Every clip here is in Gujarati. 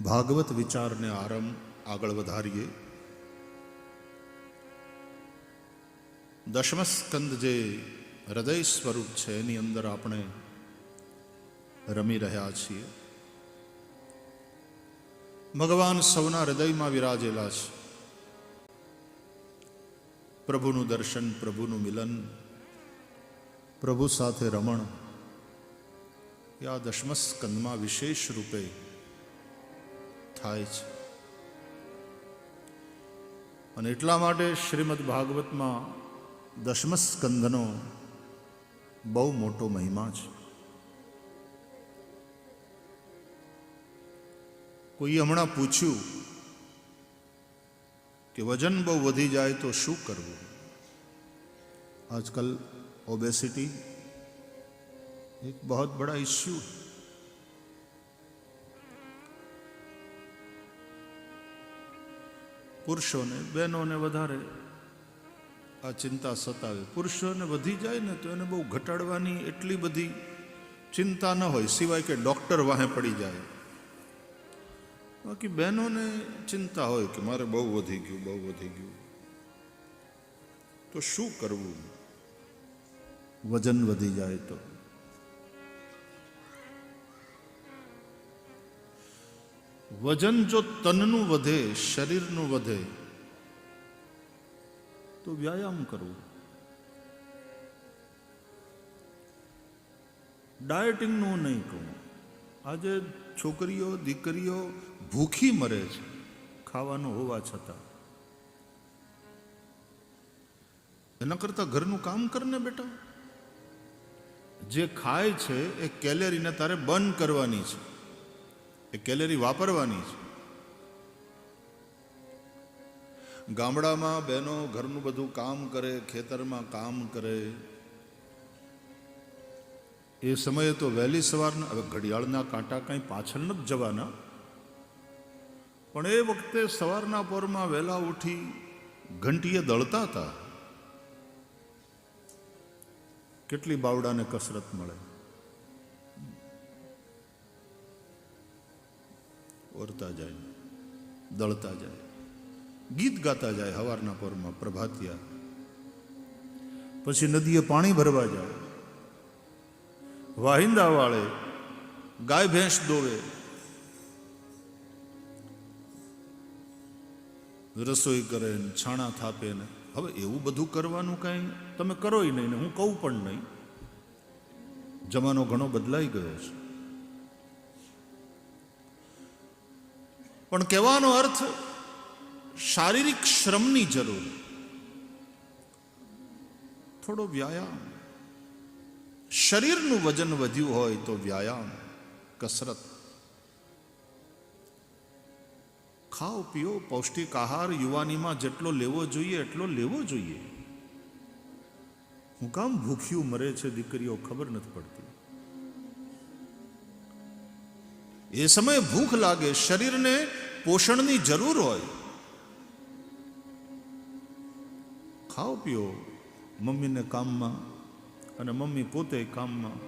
ભાગવત વિચારને આગળ વધારીએ. દશમ સ્કંદ જે હૃદય સ્વરૂપ છે એની અંદર આપણે રમી રહ્યા છીએ. ભગવાન સૌના હૃદયમાં વિરાજેલા છે. પ્રભુનું દર્શન, પ્રભુનું મિલન, પ્રભુ સાથે રમણ એ આ દશમ સ્કંદમાં વિશેષ રૂપે થાય છે. અને એટલા માટે શ્રીમદ ભાગવતમાં દશમ સ્કંદનો બહુ મોટો મહિમા છે. કોઈએ હમણાં પૂછ્યું કે વજન બહુ વધી જાય તો શું કરવું. આજકલ ઓબેસિટી એક બહુ બડા ઇસ્યુ. પુરુષોને, બહેનોને વધારે આ ચિંતા સતાવે. પુરુષોને વધી જાય ને તો એને બહુ ઘટાડવાની એટલી બધી ચિંતા ન હોય, સિવાય કે ડૉક્ટર વાહે પડી જાય. બાકી બહેનોને ચિંતા હોય કે મારે બહુ વધી ગયું, બહુ વધી ગયું. તો શું કરવું વજન વધી જાય તો? વજન જો તનનું વધે, શરીરનું વધે તો વ્યાયામ કરવું. ડાયટિંગનું નહીં કહું. આજે છોકરીઓ, દીકરીઓ ભૂખી મરે છે ખાવાનું હોવા છતાં. એના કરતાં ઘરનું કામ કરને બેટા. જે ખાય છે એ કેલેરીને તારે બર્ન કરવાની છે, એ કેલેરી વાપરવાની છે. ગામડામાં બહેનો ઘરનું બધું કામ કરે, ખેતરમાં કામ કરે. એ સમયે તો વહેલી સવારના, હવે ઘડિયાળના કાંટા કંઈ પાછળ નથી જવાના, પણ એ વખતે સવારના પોરમાં વહેલા ઉઠી ઘંટીએ દળતા હતા. કેટલી બાવડાને કસરત મળે. ઓરતા જાય, દળતા જાય, ગીત ગાતા જાય હવારના પોરમાં પ્રભાતિયા. પછી નદીએ પાણી ભરવા જાય, વાહિંદા વાળે, ગાય ભેંસ દોવે, રસોઈ કરે ને છાણા થાપે ને. હવે એવું બધું કરવાનું કાંઈ તમે કરોય નહીં ને હું કહું પણ નહીં. જમાનો ઘણો બદલાઈ ગયો છે. પણ કહેવાનો અર્થ શારીરિક શ્રમની જરૂર, થોડો વ્યાયામ. શરીરનું વજન વધ્યું હોય તો વ્યાયામ, કસરત. ખાઓ પીઓ, પૌષ્ટિક આહાર યુવાનીમાં જેટલો લેવો જોઈએ એટલો લેવો જોઈએ. હું કામ ભૂખ્યું મરે છે દીકરીઓ ખબર નથી પડતી. એ સમયે ભૂખ લાગે, શરીરને પોષણની જરૂર હોય. ખાઓ પીઓ, મમ્મીને કામમાં અને મમ્મી પોતે કામમાં.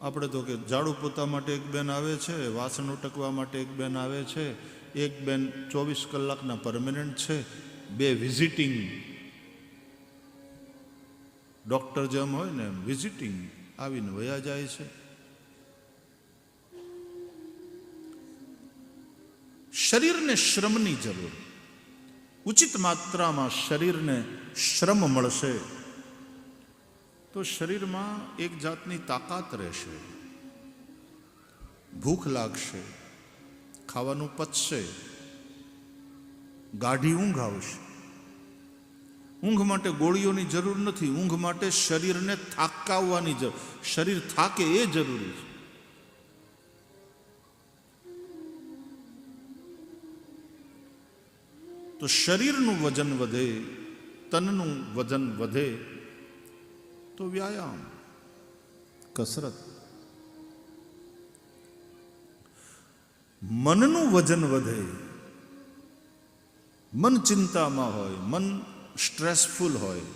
આપણે તો કે ઝાડુ પોતા માટે એક બેન આવે છે, વાસણ ઉટકવા માટે એક બેન આવે છે, એક બેન 24 કલાકના પરમેનન્ટ છે, 2 વિઝિટિંગ ડૉક્ટર જેમ હોય ને એમ વિઝિટિંગ આવીને વયા જાય છે. શરીરને શ્રમની જરૂર. ઉચિત માત્રામાં શરીરને શ્રમ મળશે તો શરીરમાં એક જાતની તાકાત રહેશે. ભૂખ લાગશે, ખાવાનું પચશે, ગાઢી ઊંઘ આવશે. ઊંઘ માટે ગોળીઓની જરૂર નથી, ઊંઘ માટે શરીરને થાકાવવાની જરૂર. શરીર થાકે એ જરૂરી છે. તો શરીરનું વજન વધે, તનનું વજન વધે તો વ્યાયામ, કસરત. મનનું વજન વધે, મન ચિંતામાં હોય, મન સ્ટ્રેસફુલ હોય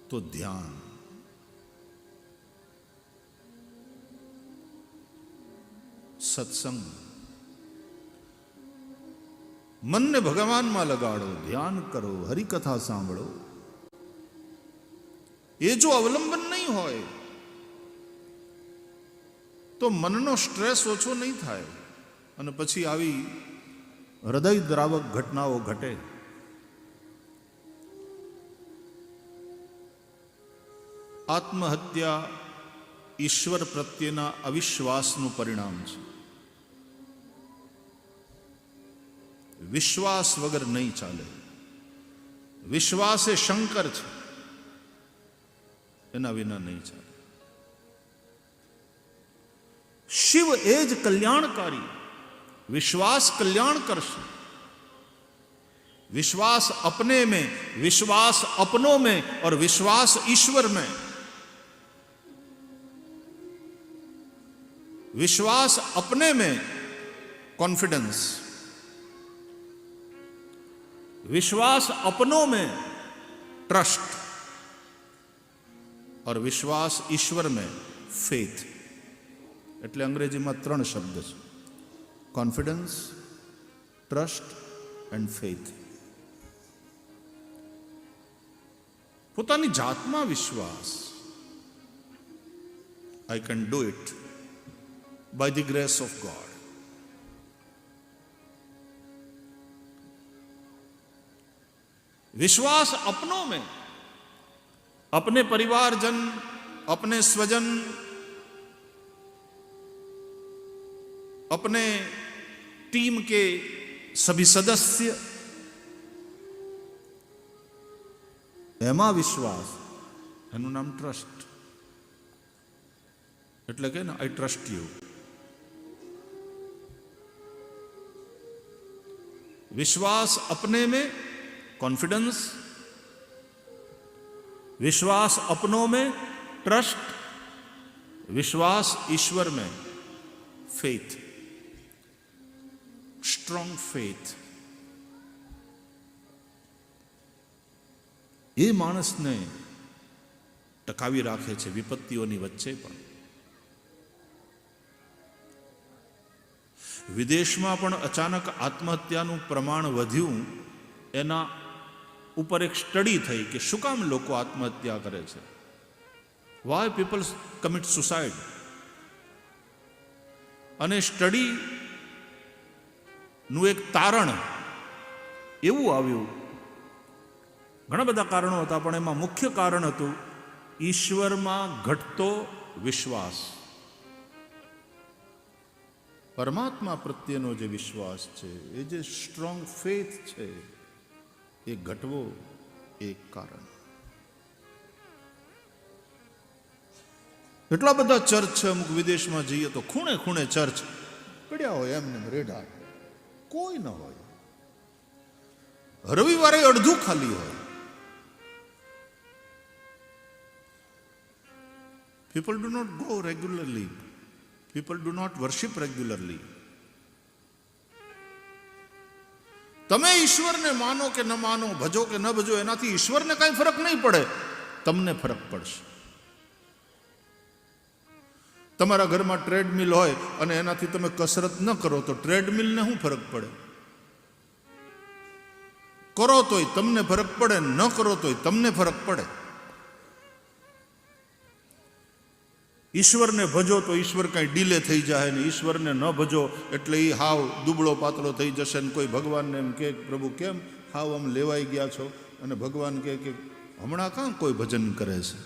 તો ધ્યાન. સત્સંગ. મનને ભગવાનમાં લગાડો, ધ્યાન કરો, હરિકથા સાંભળો. એ જો અવલંબન નહીં હોય તો મનનો સ્ટ્રેસ ઓછો નહીં થાય અને પછી આવી હૃદય દ્રાવક ઘટનાઓ ઘટે. આત્મહત્યા ઈશ્વર પ્રત્યેના અવિશ્વાસનું પરિણામ છે. વિશ્વાસ વગર નહીં ચાલે. વિશ્વાસ એ શંકર છે, એના વિના નહીં ચાલે. શિવ એ જ કલ્યાણકારી. विश्वास कल्याण करશે. विश्वास अपने में, विश्वास अपनों में और विश्वास ईश्वर में. विश्वास अपने में कॉन्फिडेंस, विश्वास अपनों में ट्रस्ट और विश्वास ईश्वर में फेथ. એટલે અંગ્રેજીમાં 3 શબ્દ છે: કોન્ફિડન્સ, ટ્રસ્ટ એન્ડ ફેથ. પોતાની જાતમાં વિશ્વાસ. I can do it by the grace of God. विश्वास अपनों में, अपने परिवारजन, अपने स्वजन, अपने टीम के सभी सदस्य, એમાં વિશ્વાસ, એનું નામ ટ્રસ્ટ. એટલે કે આઈ ટ્રસ્ટ યુ. विश्वास अपने में कॉन्फिडेंस, विश्वास अपनों में ट्रस्ट, विश्वास ईश्वर में फेथ. Strong faith. એ માણસને ટકાવી રાખે છે વિપત્તિઓની વચ્ચે પણ. વિદેશમાં પણ અચાનક આત્મહત્યાનું પ્રમાણ વધ્યું. એના ઉપર એક સ્ટડી થઈ કે શું કામ લોકો આત્મહત્યા કરે છે. Why people commit suicide. અને સ્ટડીનું એક તારણ એવું આવ્યું. ઘણા બધા કારણો હતા પણ એમાં મુખ્ય કારણ હતું ઈશ્વરમાં ઘટતો વિશ્વાસ. પરમાત્મા પ્રત્યેનો જે વિશ્વાસ છે, એ જે સ્ટ્રોંગ ફેથ છે, એ ઘટવો એક કારણ. એટલા બધા ચર્ચ છે, અમુક વિદેશમાં જઈએ તો ખૂણે ખૂણે ચર્ચ પડ્યા હોય, એમને રેઢા, કોઈ ન હોય. રવિવારે અડધું ખાલી હોય. People do not go regularly. People do not worship regularly. તમે ઈશ્વરને માનો કે ન માનો, ભજો કે ન ભજો, એનાથી ઈશ્વરને કાંઈ ફરક નહીં પડે, તમને ફરક પડશે. તમારા ઘરમાં ટ્રેડમિલ હોય અને એનાથી તમે કસરત ન કરો તો ટ્રેડમિલને શું ફરક પડે? કરો તોય તમને ફરક પડે, ન કરો તોય તમને ફરક પડે. ઈશ્વરને ભજો તો ઈશ્વર કાંઈ ડીલે થઈ જાય ને, ઈશ્વરને ન ભજો એટલે એ હાવ દુબળો પાતળો થઈ જશે ને કોઈ ભગવાનને એમ કે પ્રભુ કેમ હાવ આમ લેવાઈ ગયા છો, અને ભગવાન કહે કે હમણાં કાં કોઈ ભજન કરે છે,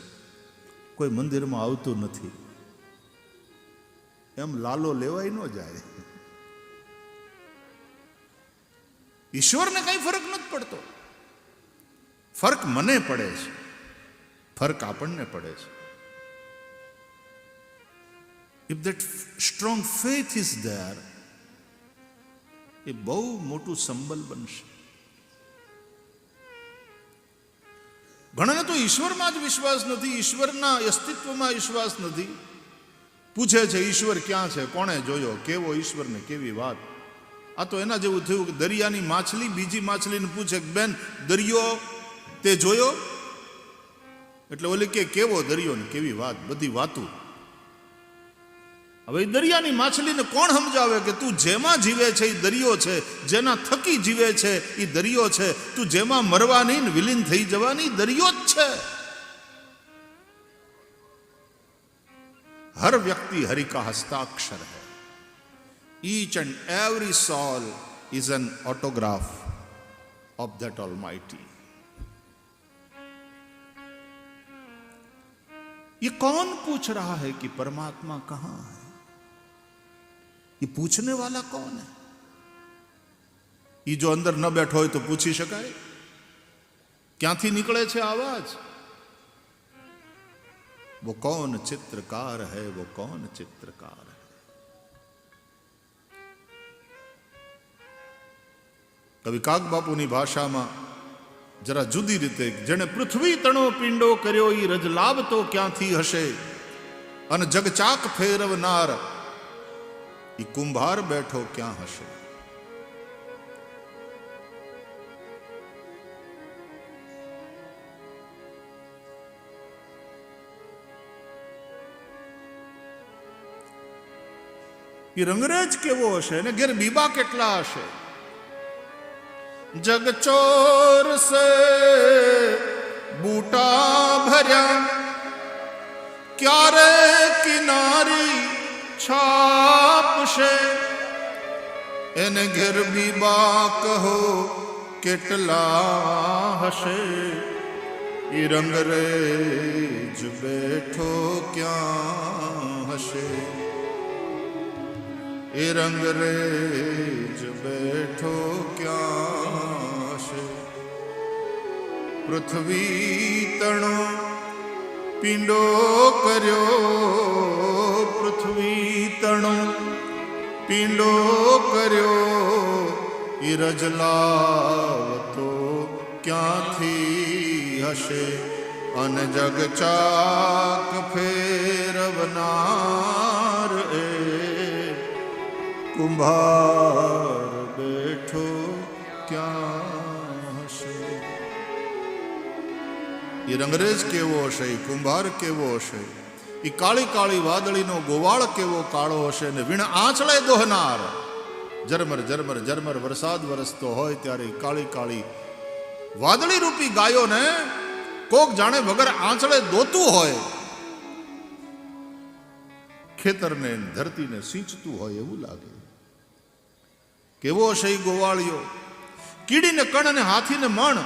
કોઈ મંદિરમાં આવતું નથી, એમ લાલો લેવાય ન જાય. ઈશ્વરને કાંઈ ફરક નથી પડતો. ફરક મને પડે છે, ફરક આપણને પડે છે. If that strong faith is there, એ બહુ મોટું સંબલ બનશે. ઘણાને તો ઈશ્વરમાં જ વિશ્વાસ નથી, ઈશ્વરના અસ્તિત્વમાં વિશ્વાસ નથી. પૂછે છે ઈશ્વર ક્યાં છે, કોણે જોયો, કેવો ઈશ્વર ને કેવી વાત. આ તો એના જેવું થયું કે દરિયાની માછલી બીજી માછલીને પૂછે કે બેન દરિયો તે જોયો, એટલે ઓલી કે કેવો દરિયો ને કેવી વાત, બધી વાતું. હવે એ દરિયાની માછલીને કોણ સમજાવે કે તું જેમાં જીવે છે એ દરિયો છે, જેના થકી જીવે છે એ દરિયો છે, તું જેમાં મરવાની ને વિલીન થઈ જવાની દરિયો જ છે. हर व्यक्ति हरि का हस्ताक्षर है. Each and every soul is an autograph of that almighty. ये कौन पूछ रहा है कि परमात्मा कहां है? ये पूछने वाला कौन है? ये जो अंदर न बैठो हो तो पूछी शकाय? क्यांथी निकले छे आवाज? वो कौन चित्रकार है? वो कौन चित्रकार है? कवि काग बापूनी भाषा में जरा जुदी रीते जेने पृथ्वी तणो पिंडो कर्यो ई रजलाभ तो क्यांथी हशे अन जगचाक फेरवनार ई कुंभार बैठो क्या हशे. ये रंगरेज केवो हशे ने घेर बीबा केटला हशे. जग चोर से बूटा भर्या क्यारे किनारी छापशे एने घेर बीबा कहो केटला हशे. ये रंगरेज बैठो क्या हशे. ए रंगरेज बैठो क्या हशे. पृथ्वी तणो पिंडो कर्यो पृथ्वी तणो पिंडो कर्यो ई रजलाव तो क्यांथी हशे अन जग चाक फेरवनार ए कुंभार बैठो क्या हशे. ये रंगरेज केवो हशे, कुंभार केवो हशे, ये काળી કાળી વાદળીનો ગોવાળ કેવો કાળો હશે ને વીણ આંચળે દોહનાર. ઝરમર ઝરમર ઝરમર વરસાદ વરસતો હોય ત્યારે કાળી કાળી વાદળી રૂપી ગાયોને કોક જાણે વગર આંચળે દોતું હોય, ખેતરને ધરતીને સિંચતું હોય એવું લાગે. કેવો હશે એ ગોવાળિયો. કીડીને કણ અને હાથીને મણ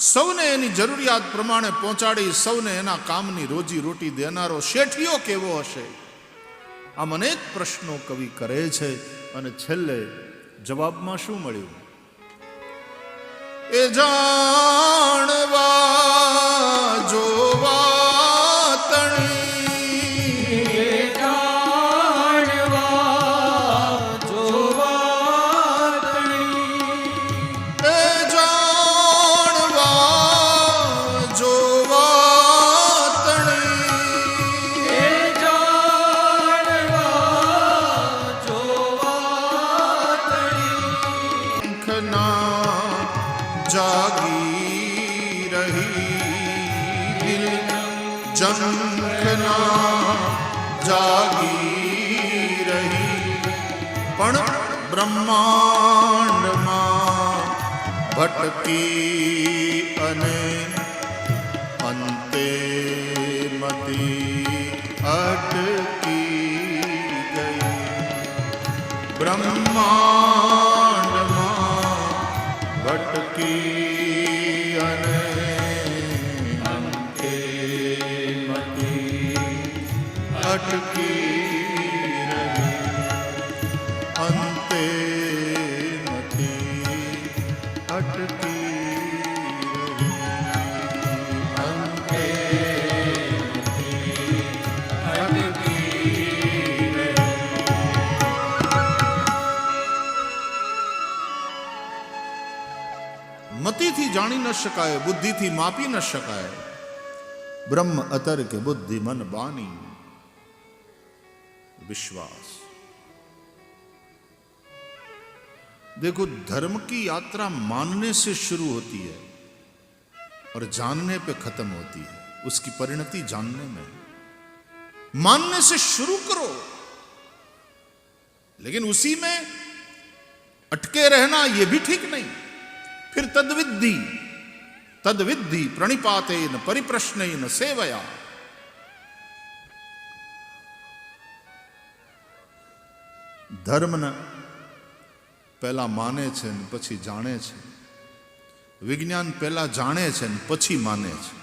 સૌને એની જરૂરિયાત પ્રમાણે પહોંચાડી સૌને એના કામની રોજી રોટી દેનારો શેઠિયો કેવો હશે. આમ અનેક પ્રશ્નો કવિ કરે છે અને છેલ્લે જવાબમાં શું મળ્યું? એ જાણવા જોવા તણી जागी रही जंखना जागी रही पण બ્રહ્માંડમાં ભટકી અને અંતે મતી અટકી ગઈ. બ્રહ્માંડમાં ભટકી અને અંતે મતી અટકી રહી. અંતે મતી અટકી રહી. અંતે મતી અટકી રહી. મતિથી જાણી ન શકાય, બુદ્ધિથી માપી ન શકાય. બ્રહ્મ અતર કે બુદ્ધિ મન બાની विश्वास. देखो, धर्म की यात्रा मानने से शुरू होती है और जानने पे खत्म होती है. उसकी परिणति जानने में. मानने से शुरू करो लेकिन उसी में अटके रहना ये भी ठीक नहीं। फिर तद्विद्धि प्रणिपाते न परिप्रश्न न सेवया। धर्म ने पहला माने छे ने पछी जाने छे, विज्ञान पहला जाने छे ने पछी माने छे।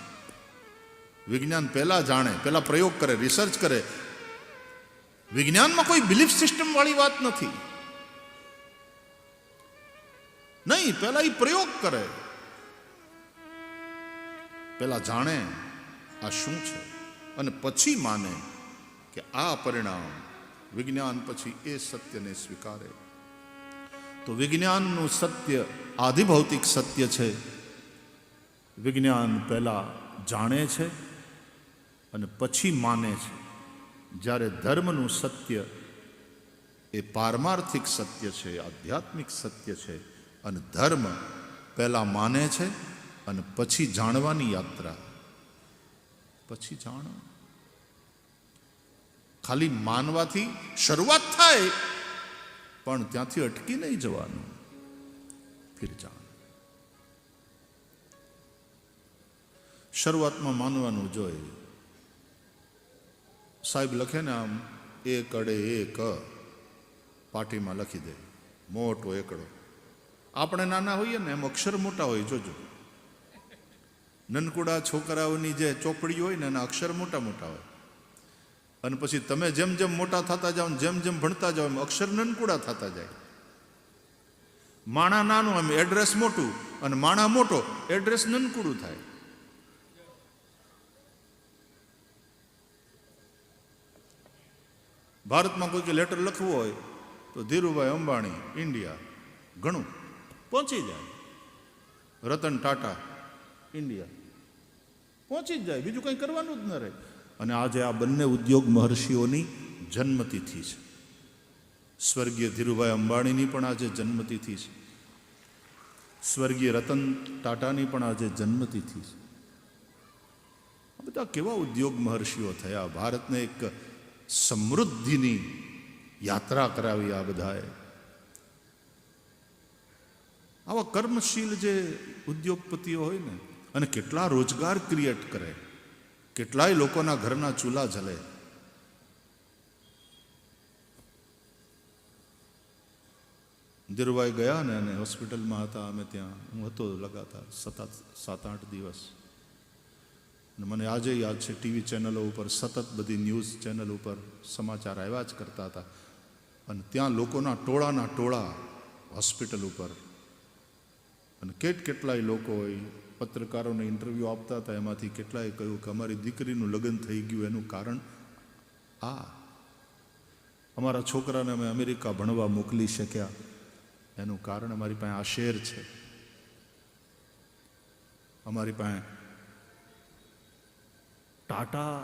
विज्ञान पहला जाने, पहला प्रयोग करे, रिसर्च करे। विज्ञान में कोई बिलीफ सिस्टम वाली बात नहीं, पहला ही प्रयोग करे, पहला जाने आ शुं छे अने पछी माने कि आ परिणाम। विज्ञान पछी ए सत्य ने स्वीकारे। तो विज्ञान नु सत्य आधिभौतिक सत्य छे। विज्ञान पहला जाने छे अने पछी माने छे। જ્યારે ધર્મનું સત્ય એ પારમાર્થિક સત્ય છે, આધ્યાત્મિક સત્ય છે, અને ધર્મ પહેલા માને છે અને પછી જાણવાની યાત્રા, પછી જાણો. ખાલી માનવાથી શરૂઆત થાય પણ ત્યાંથી અટકી નહીં જવાનું, ફિર જાણ. શરૂઆતમાં માનવાનું જોઈએ. સાહેબ લખે ને આમ એક અડે એક પાટીમાં લખી દે, મોટો એકડો. આપણે નાના હોઈએ ને એમ અક્ષર મોટા હોય. જોજો, નનકુડા છોકરાઓની જે ચોપડી હોય ને એના અક્ષર મોટા મોટા હોય. અને પછી તમે જેમ જેમ મોટા થતા જાઓ, જેમ જેમ ભણતા જાઓ, એમ અક્ષર નનકુડા થતા જાય. માણા નાનું એમ એડ્રેસ મોટું, અને માણા મોટો એડ્રેસ નનકુડું થાય. ભારતમાં કોઈ લેટર લખવું હોય તો ધીરુભાઈ અંબાણી ઇન્ડિયા ઘણું પહોંચી જાય. રતન ટાટા ઇન્ડિયા પહોંચી જ જાય, બીજું કંઈ કરવાનું જ ન રહે. અને આજે આ બંને ઉદ્યોગ મહર્ષિઓની જન્મતિથિ છે. સ્વર્ગીય ધીરુભાઈ અંબાણીની પણ આજે જન્મતિથિ છે. સ્વર્ગીય રતન ટાટાની પણ આજે જન્મતિથિ છે. આ બધા કેવા ઉદ્યોગ મહર્ષિઓ થયા. ભારતને એક સમૃદ્ધિની યાત્રા કરાવી આ બધાએ. આવા કર્મશીલ જે ઉદ્યોગપતિઓ હોય ને, અને કેટલા રોજગાર ક્રિએટ કરે, કેટલાય લોકોના ઘરના ચૂલા જલે. ધીરુભાઈ ગયા ને અને હોસ્પિટલમાં હતા, અમે ત્યાં હું હતો લગાતાર 7-8 દિવસ. અને મને આજે યાદ છે, ટીવી ચેનલો ઉપર સતત બધી ન્યૂઝ ચેનલ ઉપર સમાચાર આવ્યા જ કરતા હતા. અને ત્યાં લોકોના ટોળાના ટોળા હોસ્પિટલ ઉપર. અને કેટલાય લોકો હોય, પત્રકારોને ઇન્ટરવ્યૂ આપતા હતા. એમાંથી કેટલાય કહ્યું કે અમારી દીકરીનું લગ્ન થઈ ગયું, એનું કારણ આ. અમારા છોકરાને અમે અમેરિકા ભણવા મોકલી શક્યા, એનું કારણ અમારી પાસે આ શેર છે, અમારી પાસે ટાટા.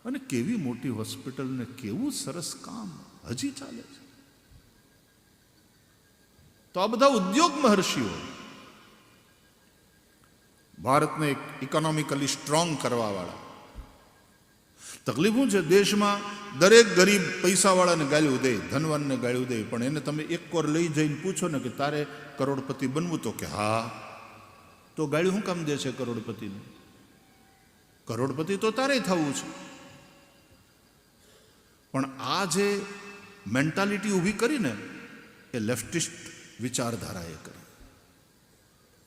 અને કેવી મોટી હોસ્પિટલ ને કેવું સરસ કામ હજી ચાલે છે. તો આ બધા ઉદ્યોગ મહર્ષિઓ ભારતને એક ઇકોનોમિકલી સ્ટ્રોંગ કરવા વાળા. તકલીફ શું છે, દેશમાં દરેક ગરીબ પૈસાવાળાને ગાળ્યું દે, ધનવાનને ગાળ્યું દે. પણ એને તમે એક કોર લઈ જઈને પૂછો ને કે તારે કરોડપતિ બનવું, તો કે હા. તો ગાળ્યું શું કામ દે છે કરોડપતિને? કરોડપતિ તો તારે થવું છે. પણ આ જે મેન્ટાલિટી ઊભી કરીને એ લેફ્ટિસ્ટ વિચારધારાએ કરી,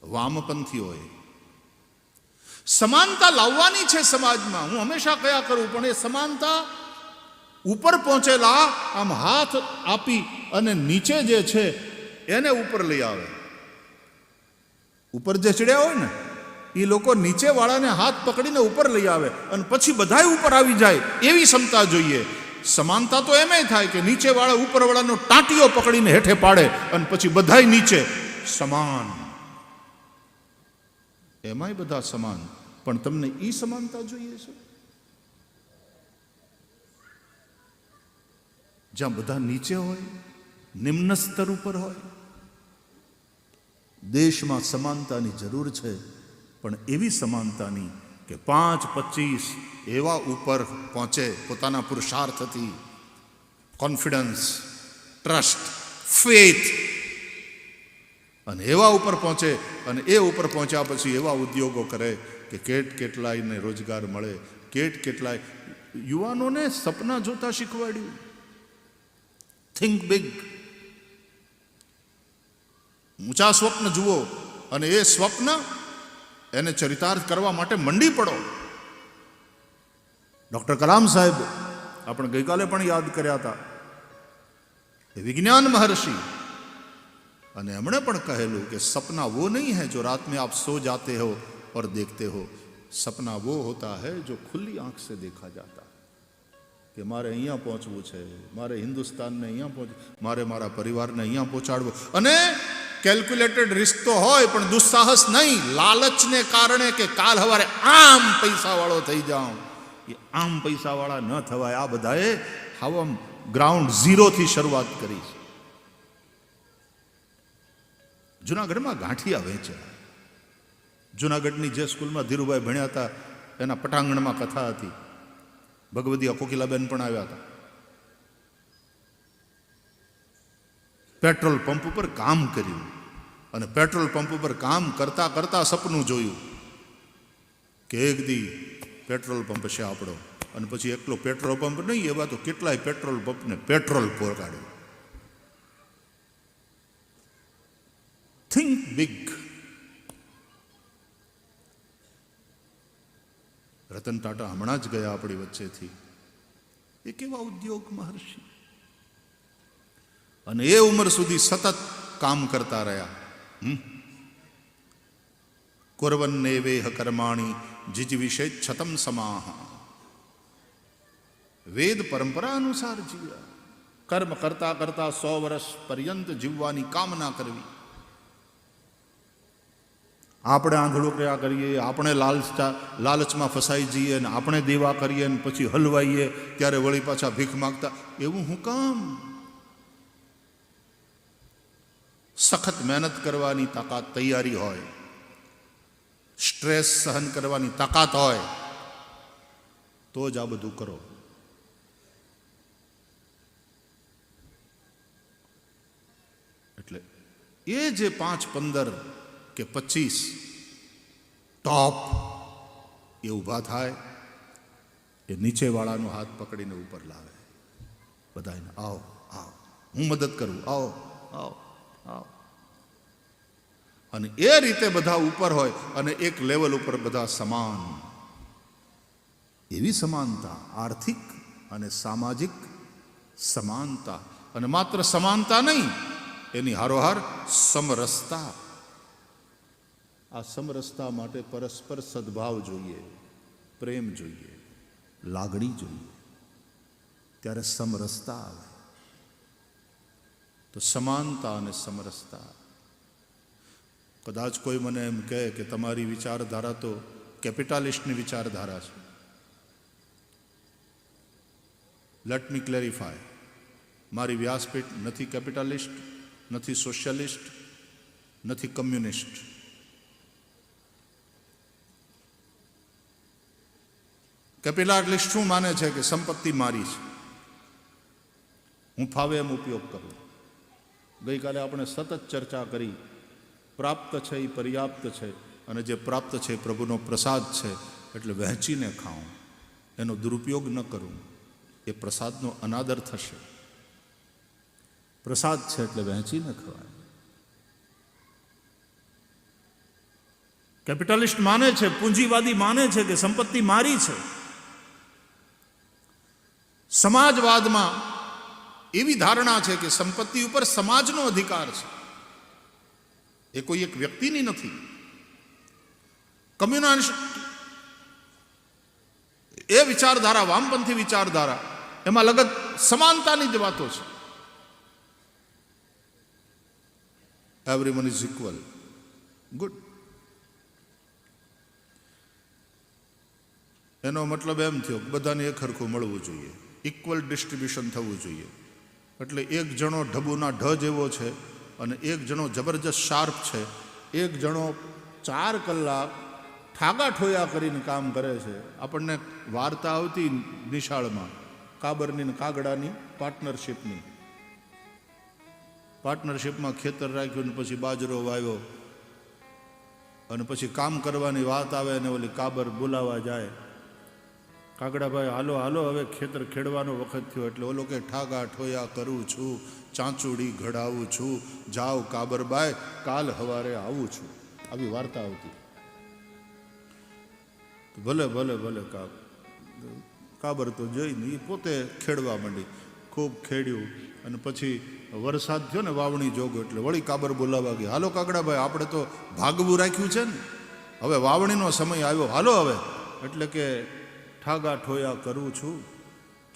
વામપંથીઓએ. સમાનતા લાવવાની છે સમાજમાં, હું હંમેશા કયા કરું. પણ એ સમાનતા ઉપર પહોંચેલા આમ હાથ આપી અને નીચે જે છે એને ઉપર લઈ આવે. ઉપર જે ચડ્યા હોય ને એ લોકો નીચે વાળાને હાથ પકડીને ઉપર લઈ આવે અને પછી બધાય ઉપર આવી જાય, એવી ક્ષમતા જોઈએ. સમાનતા તો એમ થાય કે નીચે વાળા ઉપર વાળાનો ટાંટીઓ પકડીને હેઠે પાડે અને પછી બધાય નીચે સમાન. એમાંય બધા સમાન, પણ તમને ઈ સમાનતા જોઈએ છે જ્યાં બધા નીચે હોય, નિમ્ન સ્તર ઉપર હોય. દેશમાં સમાનતાની જરૂર છે, પણ એવી સમાનતાની કે 5-25 એવા ઉપર પહોંચે પોતાના પુરુષાર્થથી, કોન્ફિડન્સ, ટ્રસ્ટ, ફેથ, અને એવા ઉપર પહોંચે, અને એ ઉપર પહોંચ્યા પછી એવા ઉદ્યોગો કરે કે કેટલાયને રોજગાર મળે, કેટલાય યુવાનોને સપના જોતા શીખવાડ્યું. થિંક બિગ, ઊંચા સ્વપ્ન જુઓ, અને એ સ્વપ્ન એને ચરિતાર્થ કરવા માટે મંડી પડો. ડૉક્ટર કલામ સાહેબ આપણે ગઈકાલે પણ યાદ કર્યા હતા, એ વિજ્ઞાન મહર્ષિ, અને એમણે પણ કહેલું કે સપના वो नहीं है जो रात में आप सो जाते हो और देखते हो, सपना वो होता है जो खुली आंख से देखा जाता है. કે મારે અહીંયા પહોંચવું છે, મારે હિન્દુસ્તાનને અહીંયા મારે મારા પરિવારને અહીંયા પહોંચાડવો, અને કેલ્ક્યુલેટેડ રિસ્ક તો હોય પણ દુસ્સાહસ નહીં, લાલચને કારણે કે કાલ સવારે આમ પૈસાવાળો થઈ જાઉં. એ આમ પૈસાવાળા ન થવાય. આ બધાએ આમ ગ્રાઉન્ડ ઝીરોથી શરૂઆત કરી છે. જુનાગઢમાં ગાંઠિયા વેચ્યા. જુનાગઢની જે સ્કૂલમાં ધીરુભાઈ ભણ્યા હતા એના પટાંગણમાં કથા હતી. ભગવદીયા કોકિલાબેન પણ આવ્યા હતા. પેટ્રોલ પંપ ઉપર કામ કર્યું, અને પેટ્રોલ પંપ ઉપર કામ કરતા કરતા સપનું જોયું કે એક દી પેટ્રોલ પંપ છે આપણો, અને પછી એકલો પેટ્રોલ પંપ નહીં, એવા તો કેટલાય પેટ્રોલ પંપને પેટ્રોલ પહોંચાડ્યું. Think big. રતન ટાટા હમણાં જ ગયા આપણી વચ્ચેથી. એ કેવા ઉદ્યોગ મહર્ષિ, અને એ ઉંમર સુધી સતત કામ કરતા રહ્યા. કુર્વન્ને વેહ કર્માણી જીજવિષે છતમ સમાહ. વેદ પરંપરા અનુસાર જીવ્યા. કર્મ કરતા કરતા 100 વર્ષ પર્યંત જીવવાની કામના કરવી. આપણે આંધળો ક્રિયા કરીએ, આપણે લાલચમાં ફસાઈ જઈએ, અને આપણે દેવા કરીએ, અને પછી હલવાઈએ, ત્યારે વળી પાછા ભીખ માગતા. એવું હું કામ? સખત મહેનત કરવાની તાકાત, તૈયારી હોય, સ્ટ્રેસ સહન કરવાની તાકાત હોય, તો જ આ બધું કરો. એટલે એ જે 5, 15 કે 25 ટોપ એ ઊભા થાય, એ નીચેવાળાનો હાથ પકડીને ઉપર લાવે. બધાને આવો આવો, હું મદદ કરું, આવો આવો આવો. અને એ રીતે બધા ઉપર હોય, અને એક લેવલ ઉપર બધા સમાન. એવી સમાનતા, આર્થિક અને સામાજિક સમાનતા, અને માત્ર સમાનતા નહીં, એની હારોહાર સમરસતા. આ સમરસતા માટે પરસ્પર સદભાવ જોઈએ, પ્રેમ જોઈએ, લાગણી જોઈએ, ત્યારે સમરસતા આવે. તો સમાનતા અને સમરસતા. કદાચ કોઈ મને એમ કહે કે તમારી વિચારધારા તો કેપિટાલિસ્ટની વિચારધારા છે. લેટ મી ક્લેરિફાય, મારી વ્યાસપીઠ નથી કેપિટાલિસ્ટ, નથી સોશિયલિસ્ટ, નથી કમ્યુનિસ્ટ. કેપિટાલિસ્ટ શું માને છે કે સંપત્તિ મારી છે, હું ફાવે એમ ઉપયોગ કરું. ગઈકાલે આપણે સતત ચર્ચા કરી, પ્રાપ્ત છે એ પર્યાપ્ત છે, અને જે પ્રાપ્ત છે એ પ્રભુનો પ્રસાદ છે, એટલે વહેંચીને ખાઉં, એનો દુરુપયોગ ન કરું. એ પ્રસાદનો અનાદર થશે. પ્રસાદ છે એટલે વહેંચીને ખવાય. કેપિટાલિસ્ટ માને છે, પૂંજીવાદી માને છે કે સંપત્તિ મારી છે. સમાજવાદમાં એવી ધારણા છે કે સંપત્તિ ઉપર સમાજનો અધિકાર છે, એ કોઈ એક વ્યક્તિની નથી. કમ્યુનિસ્ટ એ વિચારધારા, વામપંથી વિચારધારા, એમાં લગત સમાનતાની જ વાતો છે. Everyone is equal. ગુડ. એનો મતલબ એમ થયો કે બધાને એક હરખું મળવું જોઈએ, ઇક્વલ ડિસ્ટ્રીબ્યુશન થવું જોઈએ. એટલે એક જણો ઢબુના ઢ જેવો છે, અને એક જણો જબરજસ્ત શાર્પ છે. એક જણો 4 કલાક ઠાગા ઠોયા કરીને કામ કરે છે. આપણને વાર્તા આવતી નિશાળમાં, કાબરની ને કાગડાની પાર્ટનરશિપની. પાર્ટનરશિપમાં ખેતર રાખ્યું ને પછી બાજરો વાવ્યો અને પછી કામ કરવાની વાત આવે ને ઓલી કાબર બોલાવા જાય, કાગડાભાઈ હાલો હાલો હવે ખેતર ખેડવાનો વખત થયો. એટલે ઓલો કે ઠાગા ઠોયા કરું છું, ચાંચુડી ઘડાવું છું, જાઓ કાબરબાઈ કાલ હવારે આવું છું. આવી વાર્તા આવતી. ભલે ભલે ભલે કાબર તો જોઈને એ પોતે ખેડવા માંડી. ખૂબ ખેડ્યું અને પછી વરસાદ થયો ને વાવણી જોગો એટલે વળી કાબર બોલાવા ગઈ. હાલો કાગડાભાઈ આપણે તો ભાગવું રાખ્યું છે ને, હવે વાવણીનો સમય આવ્યો, હાલો હવે. એટલે કે ઠાગા ઠોયા કરું છું,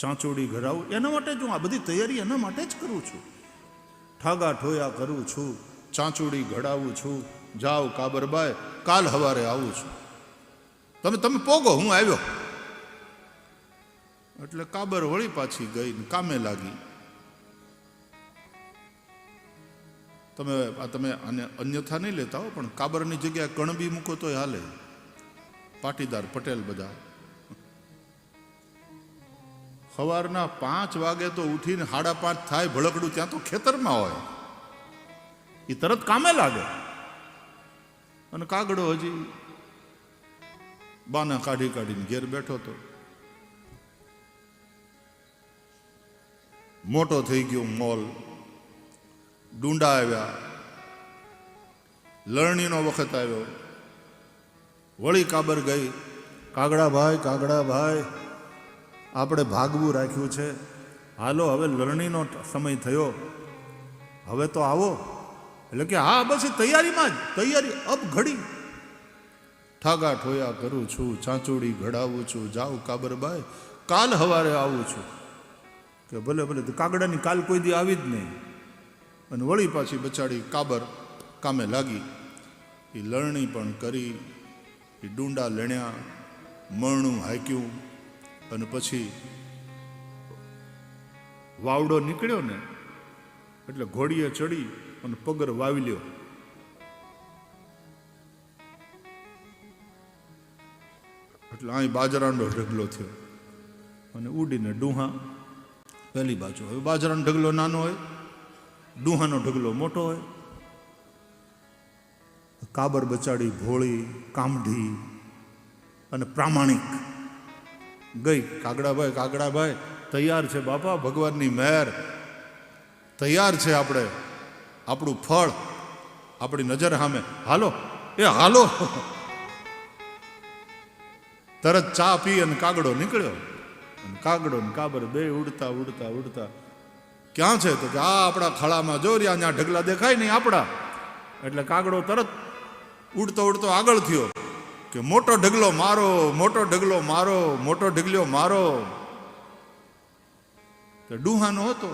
ચાંચોડી ઘડાવું. એના માટે જ હું આ બધી તૈયારી એના માટે જ કરું છું. ઠાગા ઠોયા કરું છું, ચાંચોડી ઘડાવું છું, જાઓ કાબરબાઈ કાલ હવારે આવું છું. તમે પોગો હું આવ્યો. એટલે કાબર વળી પાછી ગઈ ને કામે લાગી. તમે આને અન્યથા નહીં લેતા હો, પણ કાબરની જગ્યાએ કણબી મૂકો તોય હાલે. પાટીદાર પટેલ બધા સવારના 5 વાગે તો ઉઠીને 5:30 થાય ભળકડું ત્યાં તો ખેતરમાં હોય. એ તરત કામે લાગે. અને કાગડો હજી બાના કાઢી કાઢીને ઘેર બેઠો હતો. મોટો થઈ ગયો મોલ, ડુંડા આવ્યા, લણણીનો વખત આવ્યો. વળી કાબર ગઈ, કાગડાભાઈ આપણે ભાગવું રાખ્યું છે, હાલો હવે લણણીનો સમય થયો, હવે તો આવો. એટલે કે હા બસ તૈયારીમાં જ, તૈયારી અબ ઘડી. ઠાગા ઠોયા કરું છું, ચાંચોડી ઘડાવું છું, જાઉં કાબરબાઈ કાલ હવારે આવું છું. કે ભલે ભલે. તો કાગડાની કાલ કોઈ દી આવી જ નહીં. અને વળી પાછી બચાડી કાબર કામે લાગી. એ લણણી પણ કરી, એ ડુંડા લણ્યા, મરણું હાંક્યું અને પછી વાવડો નીકળ્યો ને એટલે ઘોડીએ ચડી અને પગર વાવી લ્યો. એટલે અહીં બાજરાનો ઢગલો થયો અને ઉડીને ડુહા પહેલી બાજુ. હવે બાજરાનો ઢગલો નાનો હોય, ડુહાનો ઢગલો મોટો હોય. કાબર બચાડી ભોળી, કામઢી અને પ્રામાણિક ગઈ. કાગડાભાઈ તૈયાર છે બાપા, ભગવાનની મહેર, તૈયાર છે આપણે, આપણું ફળ આપણી નજર સામે, હાલો એ હાલો. તરત ચા પી અને કાગડો નીકળ્યો. અને કાગડો ને કાબર બે ઉડતા ઉડતા ઉડતા ક્યાં છે તો કે આ આપણા ખળામાં જો રહ્યા, ત્યાં ઢગલા દેખાય નહીં આપણા. એટલે કાગડો તરત ઉડતો ઉડતો આગળ થયો કે મોટો ઢગલો મારો, મોટો ઢગલો મારો, મોટો ઢગલો મારો. તો ડુહાનો હતો,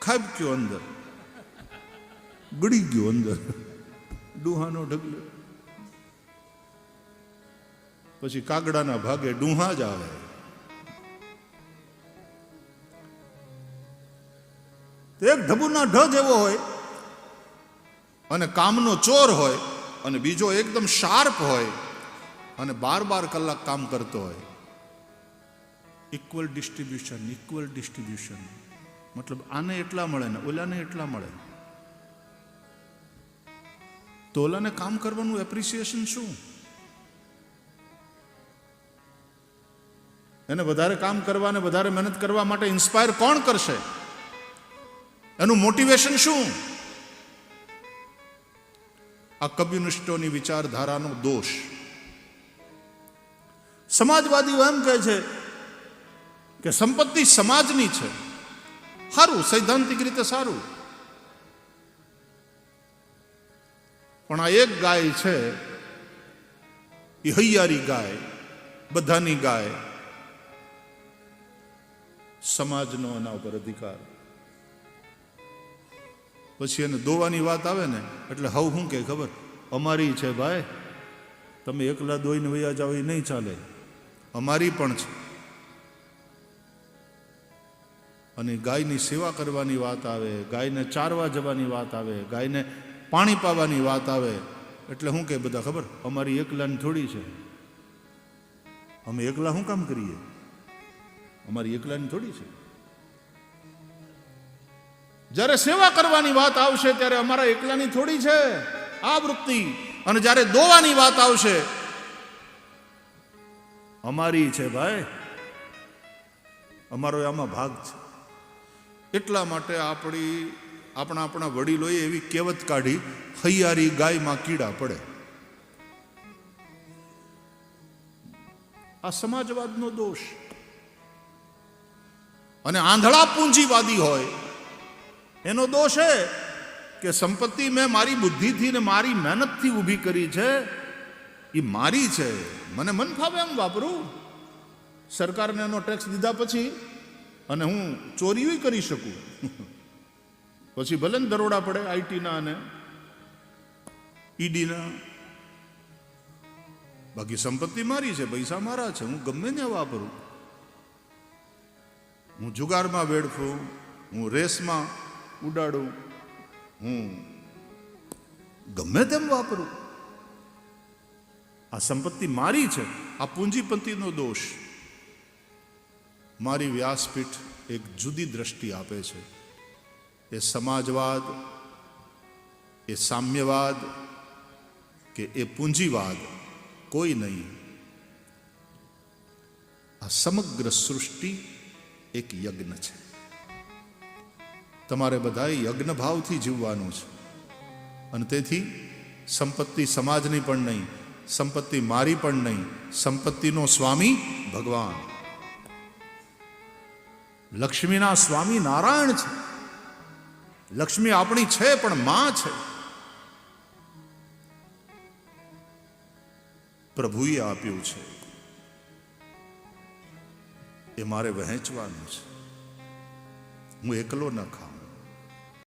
ખાબક્યો અંદર, ગળી ગયો અંદર ડુહાનો ઢગલો. પછી કાગડાના ભાગે ડુહા જ આવે. એક ઢબુના ઢ જેવો હોય અને કામનો ચોર હોય, અને બીજો એકદમ શાર્પ હોય અને 12 કલાક કામ કરતો હોય. Equal distribution. મતલબ આને એટલા મળે ને ઓલાને એટલા મળે. તો ઓલાને કામ કરવાનું એપ્રિસિએશન શું? એને વધારે કામ કરવા ને વધારે મહેનત કરવા માટે ઇન્સ્પાયર કોણ કરશે? એનું મોટિવેશન શું? આ કમ્યુનિસ્ટોની વિચારધારાનો દોષ. સમાજવાદીઓ એમ કહે છે કે સંપત્તિ સમાજની છે. સારું, સૈદ્ધાંતિક રીતે સારું, પણ આ એક ગાય છે, એ હૈયારી ગાય, બધાની ગાય, સમાજનો એના ઉપર અધિકાર. પછી એને દોવાની વાત આવે ને એટલે હવ શું કે ખબર, અમારી છે ભાઈ, તમે એકલા દોઈને વયા જાઓ એ નહીં ચાલે, અમારી પણ છે. અને ગાયની સેવા કરવાની વાત આવે, ગાયને ચારવા જવાની વાત આવે, ગાયને પાણી પાવાની વાત આવે એટલે શું કે બધા ખબર, અમારી એકલાની થોડી છે, અમે એકલા શું કામ કરીએ, અમારી એકલાની થોડી છે. જ્યારે સેવા કરવાની વાત આવશે ત્યારે અમારા એકલાની થોડી છે આ વૃત્તિ, અને જ્યારે દોવાની વાત આવશે અમારી છે ભાઈ, અમારો આમાં ભાગ છે. એટલા માટે આપણા વડીલોએ એવી કહેવત કાઢી, હૈયારી ગાયમાં કીડા પડે. આ સમાજવાદનો દોષ. અને આંધળા પૂંજીવાદી હોય એનો દોષ એ કે સંપત્તિ મેં મારી બુદ્ધિથી ને મારી મહેનતથી ઊભી કરી છે, એ મારી છે, મને મન ફાવે એમ વાપરું. સરકારને એનો ટેક્સ દીધા પછી અને હું ચોરીઓ કરી શકું, પછી ભલે ને દરોડા પડે આઈટીના અને ઈડીના, બાકી સંપત્તિ મારી છે, પૈસા મારા છે, હું ગમે ને વાપરું. હું જુગારમાં વેડફું, હું રેસમાં ઉડાડું, હું ગમે તેમ વાપરું. આ સંપત્તિ મારી છે. આ પૂંજીપતિનો દોષ. મારી વ્યાસપીઠ એક જુદી દ્રષ્ટિ આપે છે. એ સમાજવાદ, એ સામ્યવાદ કે એ પૂંજીવાદ કોઈ નહીં. આ સમગ્ર સૃષ્ટિ એક યજ્ઞ છે. તમારે બધાએ યજ્ઞ ભાવથી જીવવાનું છે. અને તેથી સંપત્તિ સમાજની પણ નહીં, સંપત્તિ મારી પણ નહીં, સંપત્તિનો સ્વામી ભગવાન. લક્ષ્મીના સ્વામી નારાયણ છે. લક્ષ્મી આપણી છે પણ માં છે. પ્રભુએ આપ્યું છે, એ મારે વહેંચવાનું છે. હું એકલો ન ખાઉં.